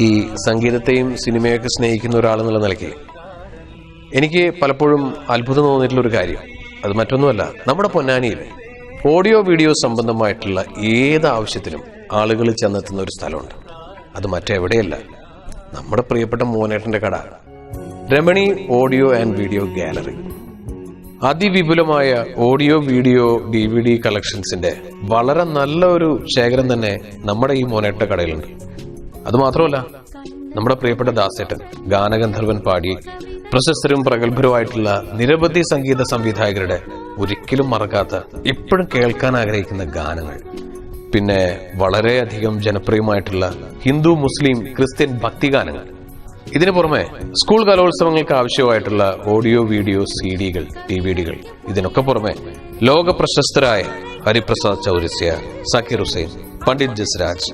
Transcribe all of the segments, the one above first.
ഈ സംഗീതത്തെയും സിനിമയൊക്കെ സ്നേഹിക്കുന്ന ഒരാളെന്നുള്ള നിലയ്ക്ക് എനിക്ക് പലപ്പോഴും അത്ഭുതം തോന്നിയിട്ടുള്ളൊരു കാര്യം, അത് മറ്റൊന്നുമല്ല, നമ്മുടെ പൊന്നാനിയിൽ ഓഡിയോ വീഡിയോ സംബന്ധമായിട്ടുള്ള ഏത് ആവശ്യത്തിനും ആളുകൾ ചെന്നെത്തുന്ന ഒരു സ്ഥലമുണ്ട്. അത് മറ്റെവിടെയല്ല, നമ്മുടെ പ്രിയപ്പെട്ട മോനേട്ടന്റെ കട Ramani audio and video gallery. അതിവിപുലമായ ഓഡിയോ വീഡിയോ DVD കളക്ഷൻസിന്റെ വളരെ നല്ല ഒരു ശേഖരം തന്നെ നമ്മുടെ ഈ മോനേട്ട കടയിലുണ്ട്. അതുമാത്രമല്ല, നമ്മുടെ പ്രിയപ്പെട്ട ദാസേട്ടൻ ഗാനഗന്ധർവൻ പാടി പ്രശസ്തരും പ്രഗത്ഭരുമായിട്ടുള്ള നിരവധി സംഗീത സംവിധായകരുടെ ഒരിക്കലും മറക്കാത്ത, ഇപ്പോഴും കേൾക്കാൻ ആഗ്രഹിക്കുന്ന ഗാനങ്ങൾ, പിന്നെ വളരെയധികം ജനപ്രിയമായിട്ടുള്ള ഹിന്ദു, മുസ്ലിം, ക്രിസ്ത്യൻ ഭക്തിഗാനങ്ങൾ, ഇതിനു പുറമെ സ്കൂൾ കലോത്സവങ്ങൾക്ക് ആവശ്യമായിട്ടുള്ള ഓഡിയോ വീഡിയോ CDകൾ, DVDകൾ, ഇതിനൊക്കെ പുറമെ ലോക പ്രശസ്തരായ ഹരിപ്രസാദ് ചൗരസ്യ, സക്കീർ ഹുസൈൻ, പണ്ഡിറ്റ് ജസ്രാജ്,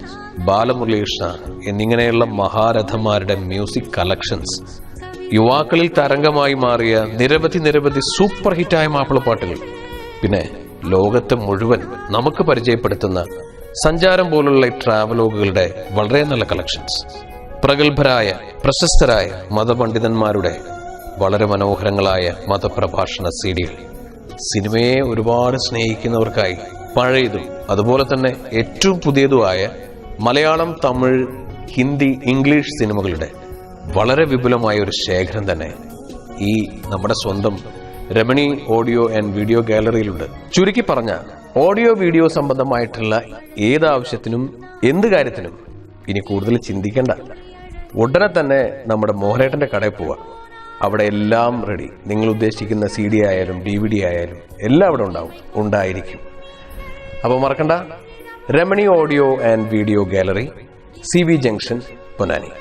ബാലമുരളീകൃഷ്ണ എന്നിങ്ങനെയുള്ള മഹാരഥന്മാരുടെ മ്യൂസിക് കളക്ഷൻസ്, യുവാക്കളിൽ തരംഗമായി മാറിയ നിരവധി സൂപ്പർ ഹിറ്റായ മാപ്പിളപ്പാട്ടുകൾ, പിന്നെ ലോകത്തെ മുഴുവൻ നമുക്ക് പരിചയപ്പെടുത്തുന്ന സഞ്ചാരം പോലുള്ള ട്രാവലോഗുകളുടെ വളരെ നല്ല കളക്ഷൻസ്, പ്രഗത്ഭരായ പ്രശസ്തരായ മതപണ്ഡിതന്മാരുടെ വളരെ മനോഹരങ്ങളായ മതപ്രഭാഷണ CDകൾ, സിനിമയെ ഒരുപാട് സ്നേഹിക്കുന്നവർക്കായി പഴയതും അതുപോലെ തന്നെ ഏറ്റവും പുതിയതുമായ മലയാളം, തമിഴ്, ഹിന്ദി, ഇംഗ്ലീഷ് സിനിമകളുടെ വളരെ വിപുലമായ ഒരു ശേഖരം തന്നെ ഈ നമ്മുടെ സ്വന്തം രമണി ഓഡിയോ ആൻഡ് വീഡിയോ ഗാലറിയിലുണ്ട്. ചുരുക്കി പറഞ്ഞ ഓഡിയോ വീഡിയോ സംബന്ധമായിട്ടുള്ള ഏതാവശ്യത്തിനും എന്ത് കാര്യത്തിനും ഇനി കൂടുതൽ ചിന്തിക്കേണ്ട. ഉടനെ തന്നെ നമ്മുടെ മോഹനേട്ടന്റെ കടയിൽ പോവാം. അവിടെ എല്ലാം റെഡി. നിങ്ങൾ ഉദ്ദേശിക്കുന്ന CD ആയാലും DVD ആയാലും എല്ലാം അവിടെ ഉണ്ടായിരിക്കും. അപ്പോൾ മറക്കണ്ട, Ramani audio and video gallery, CB junction, Ponnani.